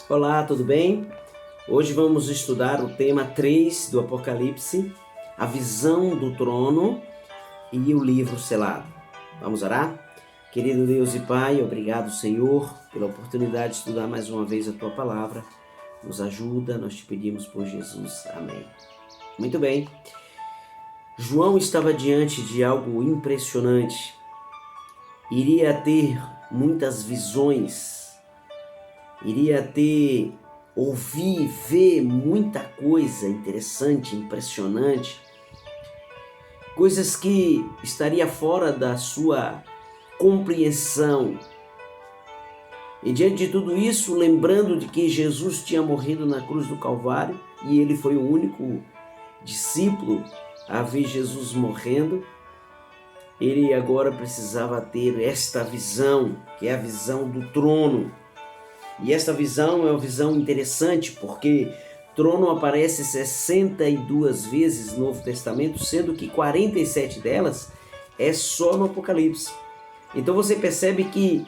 Olá, tudo bem? Hoje vamos estudar o tema 3 do Apocalipse, a visão do trono e o livro selado. Vamos orar? Querido Deus e Pai, obrigado, Senhor, pela oportunidade de estudar mais uma vez a Tua Palavra. Nos ajuda, nós te pedimos por Jesus. Amém. Muito bem. João estava diante de algo impressionante. Iria ter muitas visões, iria ouvir, ver muita coisa interessante, impressionante, coisas que estaria fora da sua compreensão. E diante de tudo isso, lembrando de que Jesus tinha morrido na cruz do Calvário e ele foi o único discípulo a ver Jesus morrendo, ele agora precisava ter esta visão, que é a visão do trono. E esta visão é uma visão interessante, porque trono aparece 62 vezes no Novo Testamento, sendo que 47 delas é só no Apocalipse. Então você percebe que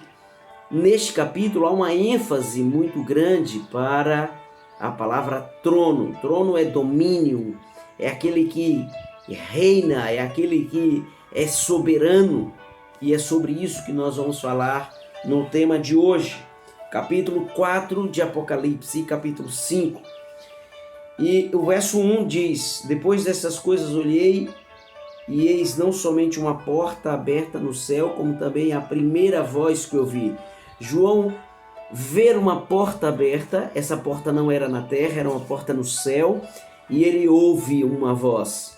neste capítulo há uma ênfase muito grande para a palavra trono. Trono é domínio, é aquele que reina, é aquele que é soberano. E é sobre isso que nós vamos falar no tema de hoje. Capítulo 4 de Apocalipse e capítulo 5. E o verso 1 diz: Depois dessas coisas olhei, e eis não somente uma porta aberta no céu, como também a primeira voz que ouvi. João vê uma porta aberta, essa porta não era na terra, era uma porta no céu, e ele ouve uma voz.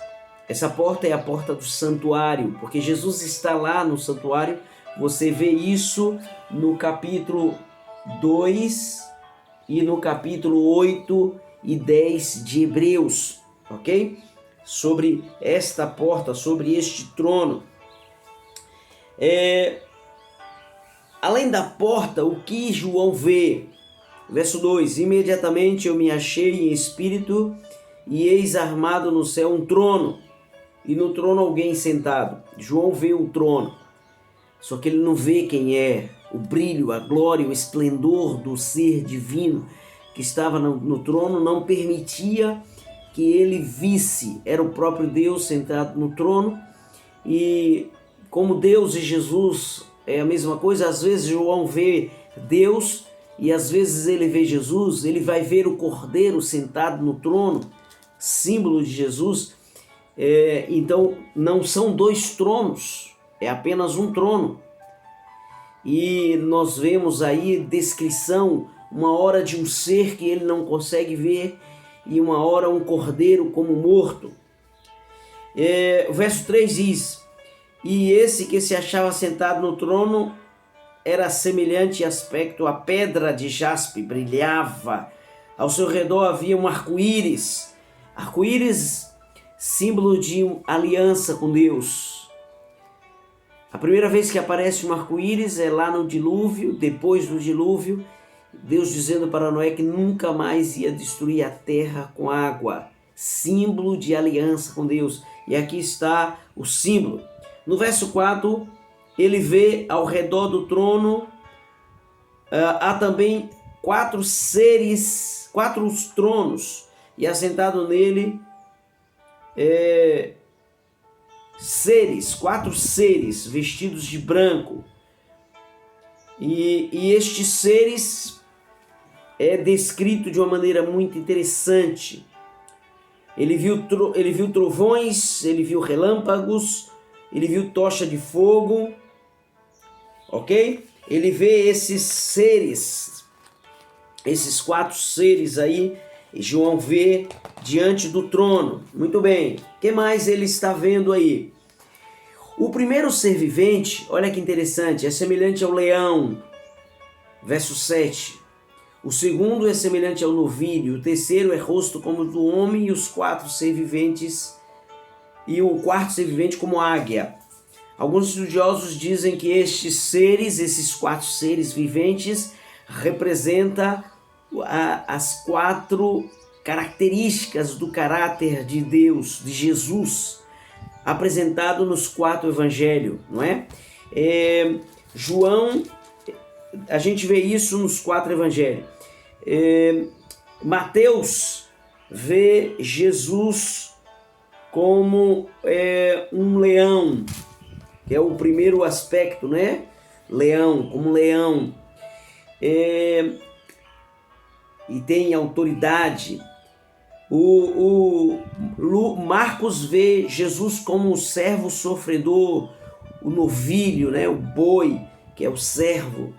Essa porta é a porta do santuário, porque Jesus está lá no santuário. Você vê isso no capítulo 2 e no capítulo 8 e 10 de Hebreus, ok? Sobre esta porta, sobre este trono. Além da porta, o que João vê? Verso 2: Imediatamente eu me achei em espírito, e eis armado no céu um trono, e no trono alguém sentado. João vê o trono, só que ele não vê quem é. O brilho, a glória, o esplendor do ser divino que estava no trono não permitia que ele visse. Era o próprio Deus sentado no trono. E como Deus e Jesus é a mesma coisa, às vezes João vê Deus e às vezes ele vê Jesus. Ele vai ver o Cordeiro sentado no trono, símbolo de Jesus. Então não são dois tronos, é apenas um trono. E nós vemos aí descrição, uma hora de um ser que ele não consegue ver e uma hora um cordeiro como morto. O verso 3 diz: E esse que se achava sentado no trono era semelhante em aspecto à pedra de jaspe, brilhava. Ao seu redor havia um arco-íris. Arco-íris, símbolo de aliança com Deus. A primeira vez que aparece um arco-íris é lá no dilúvio, depois do dilúvio, Deus dizendo para Noé que nunca mais ia destruir a terra com água, símbolo de aliança com Deus. E aqui está o símbolo. No verso 4, ele vê ao redor do trono, há também 4 seres, 4 tronos, e assentado nele seres, 4 seres vestidos de branco. E estes seres é descrito de uma maneira muito interessante. Ele viu trovões, ele viu relâmpagos, ele viu tocha de fogo, ok? Ele vê esses seres, esses 4 seres aí, e João vê diante do trono. Muito bem, o que mais ele está vendo aí? O primeiro ser vivente, olha que interessante, é semelhante ao leão, verso 7. O segundo é semelhante ao novilho, o terceiro é rosto como o do homem, e os 4 ser viventes, e o quarto ser vivente como águia. Alguns estudiosos dizem que esses 4 seres viventes representam as 4 características do caráter de Deus, de Jesus, apresentado nos 4 evangelhos, não é? João, a gente vê isso nos 4 evangelhos. Mateus vê Jesus como um leão, que é o primeiro aspecto, né? Leão, como leão. E tem autoridade. Marcos vê Jesus como um servo sofredor, o novilho, né? O boi, que é o servo.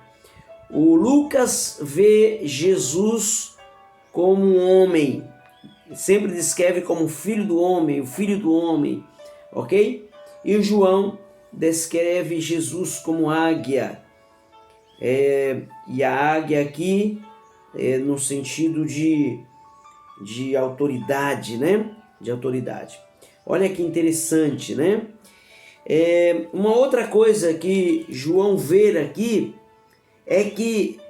O Lucas vê Jesus como um homem, sempre descreve como filho do homem, o filho do homem, ok? E o João descreve Jesus como águia, e a águia aqui no sentido de autoridade, né? De autoridade. Olha que interessante, né? Uma outra coisa que João vê aqui é que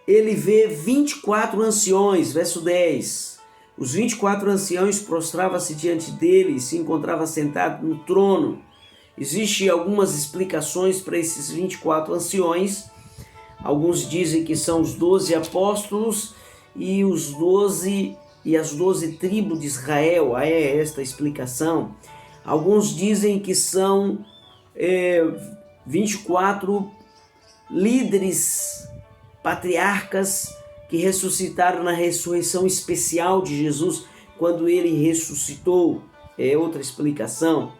ele vê 24 anciões, verso 10. Os 24 anciões prostravam-se diante dele e se encontravam sentados no trono. Existem algumas explicações para esses 24 anciões. Alguns dizem que são os 12 apóstolos e as 12 tribos de Israel. Aí é esta a explicação. Alguns dizem que são 24 líderes, patriarcas que ressuscitaram na ressurreição especial de Jesus, quando ele ressuscitou. É outra explicação.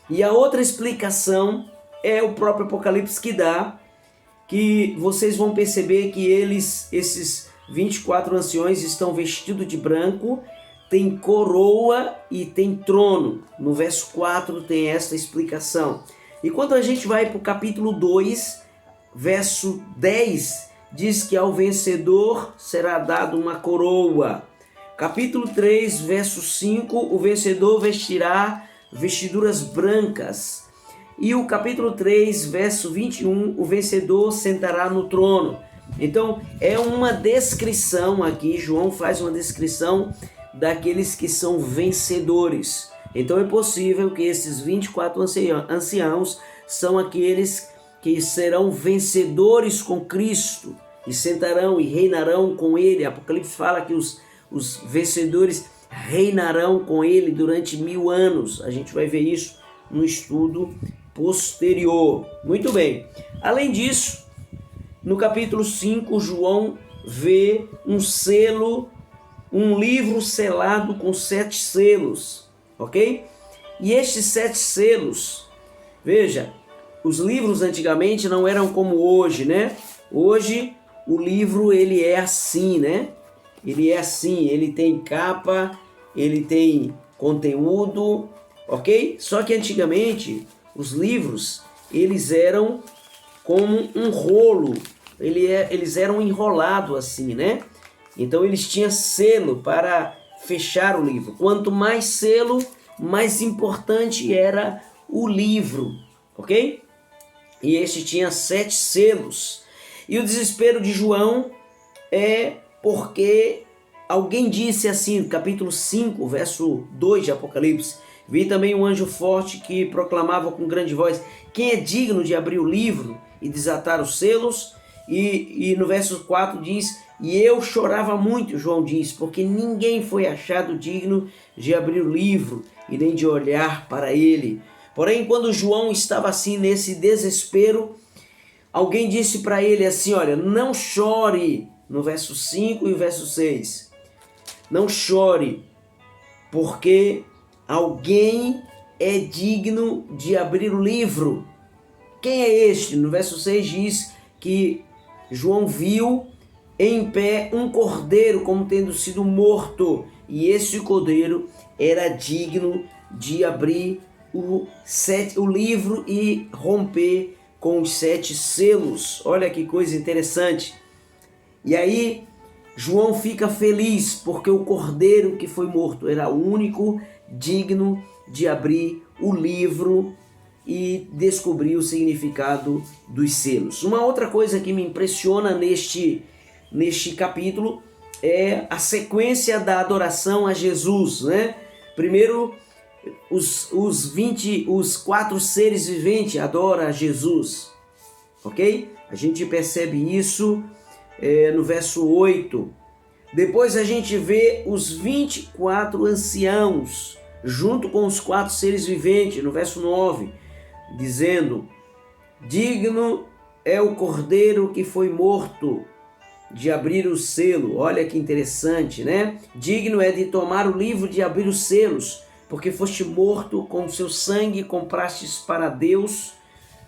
E a outra explicação é o próprio Apocalipse que dá, que vocês vão perceber que esses 24 anciões estão vestidos de branco, tem coroa e tem trono. No verso 4 tem esta explicação. E quando a gente vai para o capítulo 2, verso 10, diz que ao vencedor será dado uma coroa. Capítulo 3, verso 5, o vencedor vestirá vestiduras brancas. E o capítulo 3, verso 21, o vencedor sentará no trono. Então, é uma descrição aqui, João faz uma descrição daqueles que são vencedores. Então, é possível que esses 24 anciãos são aqueles que serão vencedores com Cristo e sentarão e reinarão com ele. Apocalipse fala que os vencedores reinarão com ele durante 1000 anos. A gente vai ver isso no estudo posterior. Muito bem. Além disso, no capítulo 5, João vê um selo, um livro selado com 7 selos, ok? E estes 7 selos, veja, os livros antigamente não eram como hoje, né? Hoje o livro ele é assim, né? Ele é assim, ele tem capa, ele tem conteúdo, ok? Só que antigamente os livros eles eram como um rolo, eles eram enrolados assim, né? Então eles tinham selo para fechar o livro. Quanto mais selo, mais importante era o livro, ok? E este tinha 7 selos. E o desespero de João é porque alguém disse assim, capítulo 5, verso 2 de Apocalipse: vi também um anjo forte que proclamava com grande voz: quem é digno de abrir o livro e desatar os selos? E no verso 4 diz: e eu chorava muito, João diz, porque ninguém foi achado digno de abrir o livro e nem de olhar para ele. Porém, quando João estava assim nesse desespero, alguém disse para ele assim, olha, não chore, no verso 5 e verso 6. Não chore, porque alguém é digno de abrir o livro. Quem é este? No verso 6 diz que João viu em pé um cordeiro como tendo sido morto, e esse cordeiro era digno de abrir o livro e romper com os 7 selos. Olha que coisa interessante. E aí João fica feliz porque o cordeiro que foi morto era o único digno de abrir o livro e descobrir o significado dos selos. Uma outra coisa que me impressiona neste capítulo é a sequência da adoração a Jesus, né? Primeiro, os 4 seres viventes adoram a Jesus, ok? A gente percebe isso no verso 8, Depois a gente vê os 24 anciãos, junto com os 4 seres viventes, no verso 9, dizendo: digno é o cordeiro que foi morto de abrir o selo. Olha que interessante, né? Digno é de tomar o livro, de abrir os selos, porque foste morto, com seu sangue comprastes para Deus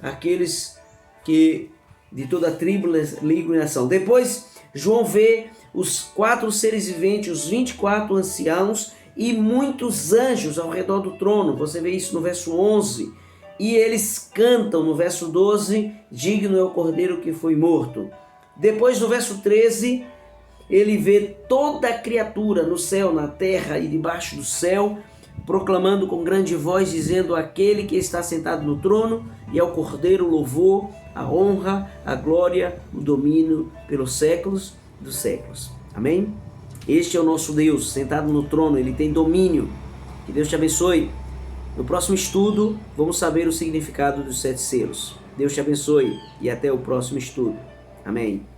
aqueles que de toda a tribo, língua e nação. Depois João vê os 4 seres viventes, os 24 anciãos e muitos anjos ao redor do trono. Você vê isso no verso 11. E eles cantam no verso 12, digno é o cordeiro que foi morto. Depois no verso 13, ele vê toda a criatura no céu, na terra e debaixo do céu, proclamando com grande voz, dizendo: aquele que está sentado no trono e ao cordeiro louvor, a honra, a glória, o domínio pelos séculos dos séculos. Amém? Este é o nosso Deus, sentado no trono, ele tem domínio. Que Deus te abençoe. No próximo estudo, vamos saber o significado dos 7 selos. Deus te abençoe e até o próximo estudo. Amém.